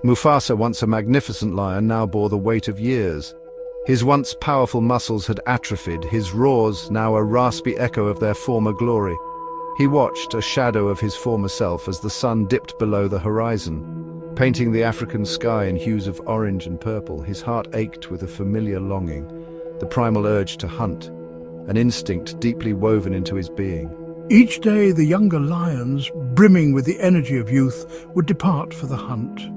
Mufasa, once a magnificent lion, now bore the weight of years. His once powerful muscles had atrophied, his roars now a raspy echo of their former glory. He watched, a shadow of his former self, as the sun dipped below the horizon, painting the African sky in hues of orange and purple. His heart ached with a familiar longing, the primal urge to hunt, an instinct deeply woven into his being. Each day the younger lions, brimming with the energy of youth, would depart for the hunt.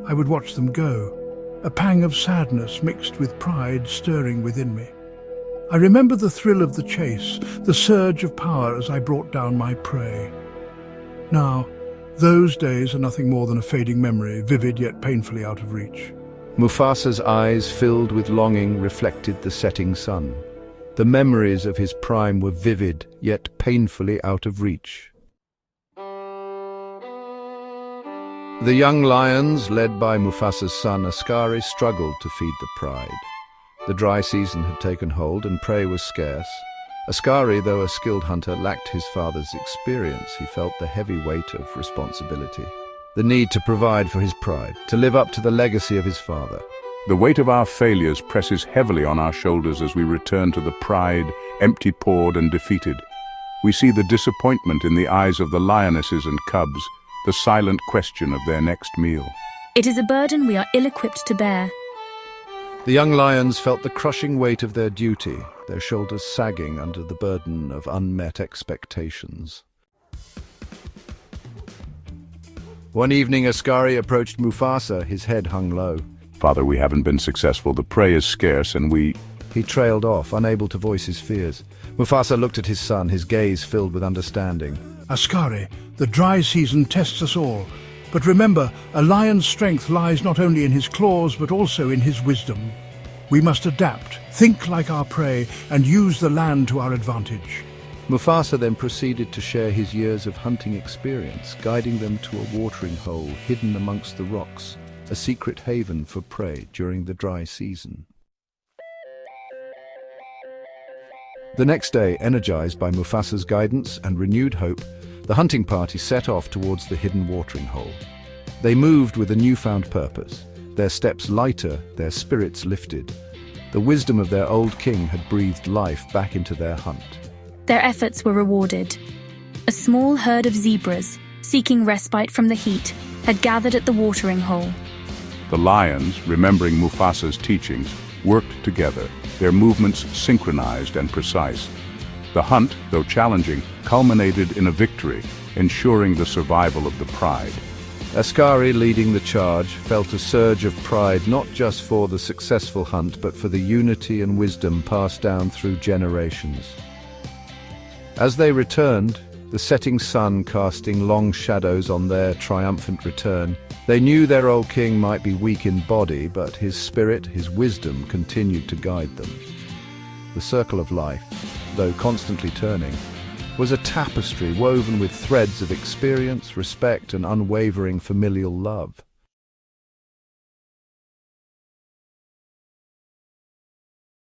I would watch them go, a pang of sadness mixed with pride stirring within me. I remember the thrill of the chase, the surge of power as I brought down my prey. Now, those days are nothing more than a fading memory, vivid yet painfully out of reach. Mufasa's eyes, filled with longing, reflected the setting sun. The memories of his prime were vivid, yet painfully out of reach. The young lions, led by Mufasa's son Askari, struggled to feed the pride. The dry season had taken hold and prey was scarce. Askari, though a skilled hunter, lacked his father's experience. He felt the heavy weight of responsibility, the need to provide for his pride, to live up to the legacy of his father. The weight of our failures presses heavily on our shoulders as we return to the pride, empty-pawed and defeated. We see the disappointment in the eyes of the lionesses and cubs, the silent question of their next meal. It is a burden we are ill-equipped to bear. The young lions felt the crushing weight of their duty, their shoulders sagging under the burden of unmet expectations. One evening, Askari approached Mufasa, his head hung low. Father, we haven't been successful. The prey is scarce and we... He trailed off, unable to voice his fears. Mufasa looked at his son, his gaze filled with understanding. Askari, the dry season tests us all. But remember, a lion's strength lies not only in his claws, but also in his wisdom. We must adapt, think like our prey, and use the land to our advantage. Mufasa then proceeded to share his years of hunting experience, guiding them to a watering hole hidden amongst the rocks, a secret haven for prey during the dry season. The next day, energized by Mufasa's guidance and renewed hope, the hunting party set off towards the hidden watering hole. They moved with a newfound purpose, their steps lighter, their spirits lifted. The wisdom of their old king had breathed life back into their hunt. Their efforts were rewarded. A small herd of zebras, seeking respite from the heat, had gathered at the watering hole. The lions, remembering Mufasa's teachings, worked together, their movements synchronized and precise. The hunt, though challenging, culminated in a victory, ensuring the survival of the pride. Askari, leading the charge, felt a surge of pride not just for the successful hunt, but for the unity and wisdom passed down through generations. As they returned, the setting sun casting long shadows on their triumphant return, they knew their old king might be weak in body, but his spirit, his wisdom, continued to guide them. The circle of life, though constantly turning, was a tapestry woven with threads of experience, respect, and unwavering familial love.